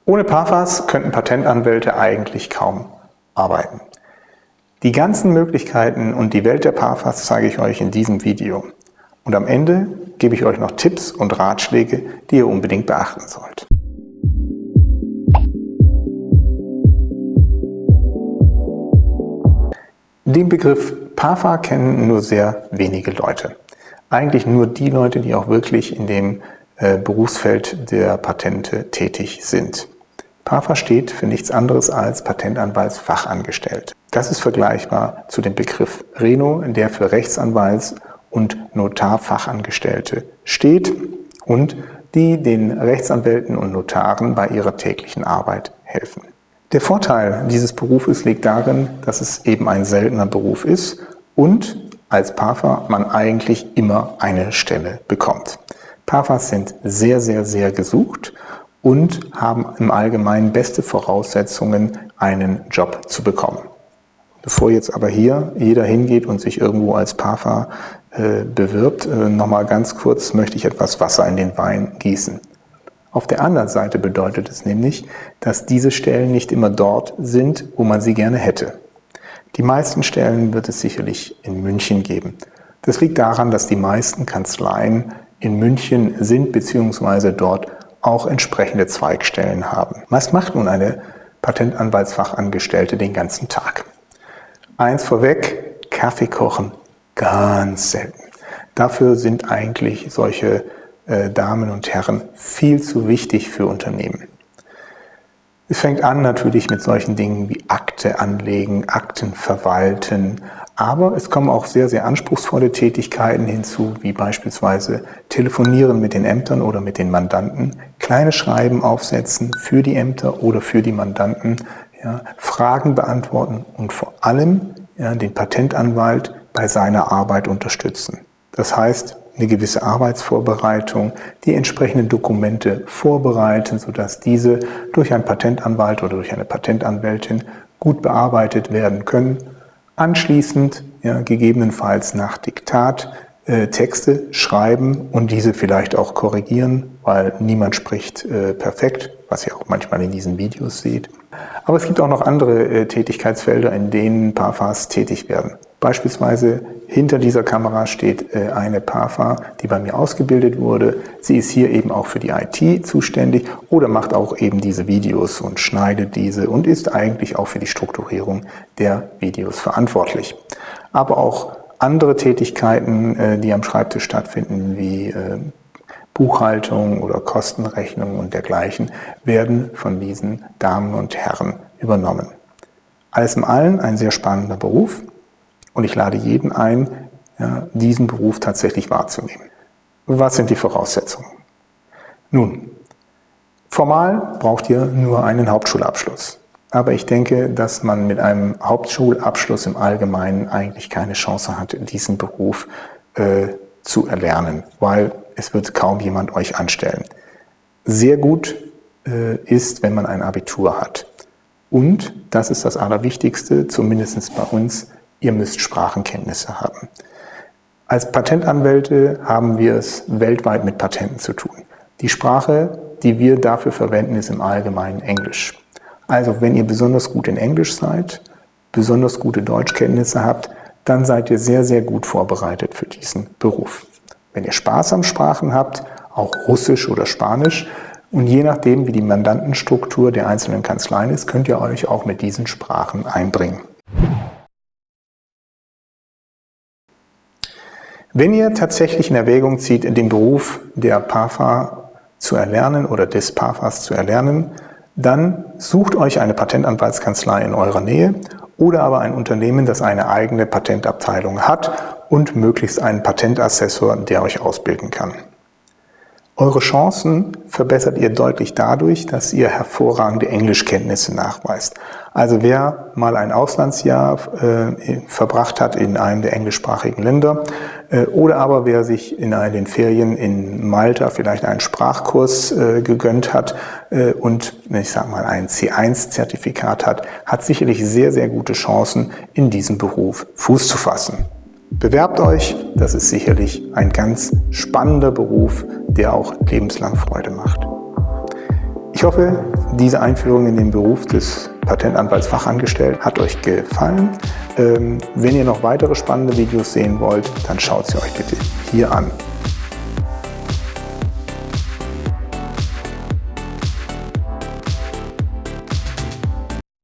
Ohne PAFAs könnten Patentanwälte eigentlich kaum arbeiten. Die ganzen Möglichkeiten und die Welt der PAFAs zeige ich euch in diesem Video. Und am Ende gebe ich euch noch Tipps und Ratschläge, die ihr unbedingt beachten sollt. Den Begriff PAFA kennen nur sehr wenige Leute. Eigentlich nur die Leute, die auch wirklich in dem Berufsfeld der Patente tätig sind. PAFA steht für nichts anderes als Patentanwaltsfachangestellte. Das ist vergleichbar zu dem Begriff Reno, der für Rechtsanwalts- und Notarfachangestellte steht und die den Rechtsanwälten und Notaren bei ihrer täglichen Arbeit helfen. Der Vorteil dieses Berufes liegt darin, dass es eben ein seltener Beruf ist und als PAFA man eigentlich immer eine Stelle bekommt. PAFAs sind sehr, sehr, sehr gesucht und haben im Allgemeinen beste Voraussetzungen, einen Job zu bekommen. Bevor jetzt aber hier jeder hingeht und sich irgendwo als PAFA bewirbt, nochmal ganz kurz möchte ich etwas Wasser in den Wein gießen. Auf der anderen Seite bedeutet es nämlich, dass diese Stellen nicht immer dort sind, wo man sie gerne hätte. Die meisten Stellen wird es sicherlich in München geben. Das liegt daran, dass die meisten Kanzleien in München sind bzw. dort auch entsprechende Zweigstellen haben. Was macht nun eine Patentanwaltsfachangestellte den ganzen Tag? Eins vorweg, Kaffee kochen, ganz selten. Dafür sind eigentlich solche Damen und Herren viel zu wichtig für Unternehmen. Es fängt an natürlich mit solchen Dingen wie Akte anlegen, Akten verwalten, aber es kommen auch sehr, sehr anspruchsvolle Tätigkeiten hinzu, wie beispielsweise telefonieren mit den Ämtern oder mit den Mandanten, kleine Schreiben aufsetzen für die Ämter oder für die Mandanten, ja, Fragen beantworten und vor allem den Patentanwalt bei seiner Arbeit unterstützen. Das heißt, eine gewisse Arbeitsvorbereitung, die entsprechenden Dokumente vorbereiten, sodass diese durch einen Patentanwalt oder durch eine Patentanwältin gut bearbeitet werden können. Anschließend, gegebenenfalls nach Diktat, Texte schreiben und diese vielleicht auch korrigieren, weil niemand spricht perfekt, was ihr auch manchmal in diesen Videos seht. Aber es gibt auch noch andere Tätigkeitsfelder, in denen PAFAs tätig werden. Beispielsweise hinter dieser Kamera steht eine PAFA, die bei mir ausgebildet wurde. Sie ist hier eben auch für die IT zuständig oder macht auch eben diese Videos und schneidet diese und ist eigentlich auch für die Strukturierung der Videos verantwortlich. Aber auch andere Tätigkeiten, die am Schreibtisch stattfinden, wie Buchhaltung oder Kostenrechnung und dergleichen, werden von diesen Damen und Herren übernommen. Alles in allem ein sehr spannender Beruf und ich lade jeden ein, diesen Beruf tatsächlich wahrzunehmen. Was sind die Voraussetzungen? Nun, formal braucht ihr nur einen Hauptschulabschluss. Aber ich denke, dass man mit einem Hauptschulabschluss im Allgemeinen eigentlich keine Chance hat, diesen Beruf zu erlernen, weil es wird kaum jemand euch anstellen. Sehr gut ist, wenn man ein Abitur hat. Und, das ist das Allerwichtigste, zumindest bei uns, ihr müsst Sprachenkenntnisse haben. Als Patentanwälte haben wir es weltweit mit Patenten zu tun. Die Sprache, die wir dafür verwenden, ist im Allgemeinen Englisch. Also wenn ihr besonders gut in Englisch seid, besonders gute Deutschkenntnisse habt, dann seid ihr sehr, sehr gut vorbereitet für diesen Beruf. Wenn ihr Spaß am Sprachen habt, auch Russisch oder Spanisch, und je nachdem, wie die Mandantenstruktur der einzelnen Kanzleien ist, könnt ihr euch auch mit diesen Sprachen einbringen. Wenn ihr tatsächlich in Erwägung zieht, den Beruf der PAFA zu erlernen oder des PAFAs zu erlernen, dann sucht euch eine Patentanwaltskanzlei in eurer Nähe oder aber ein Unternehmen, das eine eigene Patentabteilung hat und möglichst einen Patentassessor, der euch ausbilden kann. Eure Chancen verbessert ihr deutlich dadurch, dass ihr hervorragende Englischkenntnisse nachweist. Also wer mal ein Auslandsjahr verbracht hat in einem der englischsprachigen Länder oder aber wer sich in den Ferien in Malta vielleicht einen Sprachkurs gegönnt hat und ich sage mal ein C1-Zertifikat hat sicherlich sehr, sehr gute Chancen, in diesem Beruf Fuß zu fassen. Bewerbt euch, das ist sicherlich ein ganz spannender Beruf, der auch lebenslang Freude macht. Ich hoffe, diese Einführung in den Beruf des Patentanwaltsfachangestellten hat euch gefallen. Wenn ihr noch weitere spannende Videos sehen wollt, dann schaut sie euch bitte hier an.